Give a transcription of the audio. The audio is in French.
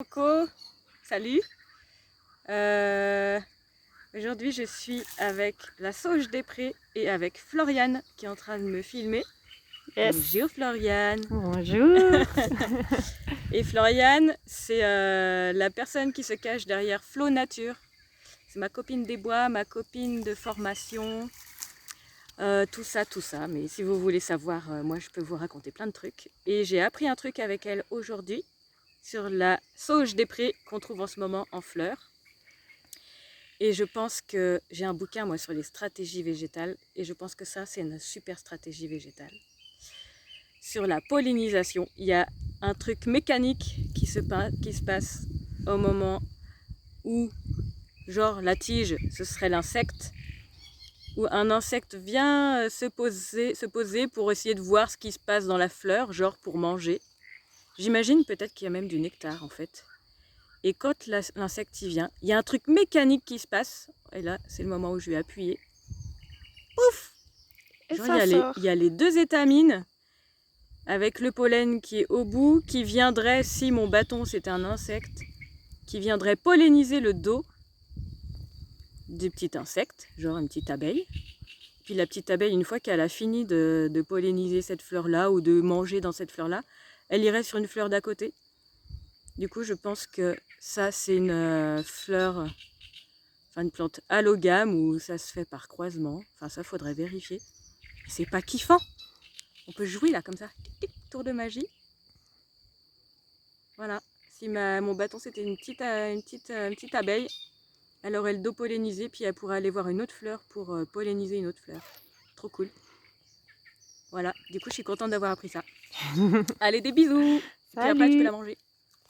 Coco, salut. Aujourd'hui je suis avec la Sauge des Prés et avec Floriane qui est en train de me filmer. Yes. Bonjour Floriane. Bonjour. Et Floriane, c'est la personne qui se cache derrière Flow Nature. C'est ma copine des bois, ma copine de formation, tout ça. Mais si vous voulez savoir, moi je peux vous raconter plein de trucs. Et j'ai appris un truc avec elle aujourd'hui sur la sauge des prés qu'on trouve en ce moment en fleurs. Et je pense que j'ai un bouquin moi sur les stratégies végétales et je pense que ça c'est une super stratégie végétale. Sur la pollinisation, il y a un truc mécanique qui se passe au moment où, genre la tige, ce serait l'insecte, où un insecte vient se poser pour essayer de voir ce qui se passe dans la fleur, genre pour manger. J'imagine peut-être qu'il y a même du nectar en fait. Et quand l'insecte y vient, il y a un truc mécanique qui se passe. Et là, c'est le moment où je vais appuyer. Pouf! Genre, il y a les deux étamines avec le pollen qui est au bout, qui viendrait, si mon bâton c'était un insecte, qui viendrait polliniser le dos du petit insecte, genre une petite abeille. Puis la petite abeille, une fois qu'elle a fini de polliniser cette fleur-là ou de manger dans cette fleur-là, elle irait sur une fleur d'à côté. Du coup, je pense que ça, c'est une fleur, enfin une plante allogame ou ça se fait par croisement. Enfin, ça, faudrait vérifier. C'est pas kiffant. On peut jouer là, comme ça. Tic, tic, tour de magie. Voilà. Si mon bâton, c'était une petite abeille, elle aurait le dos pollinisé, puis elle pourrait aller voir une autre fleur pour polliniser une autre fleur. Trop cool. Voilà. Du coup, je suis contente d'avoir appris ça. Allez, des bisous. Et puis après, tu peux la manger.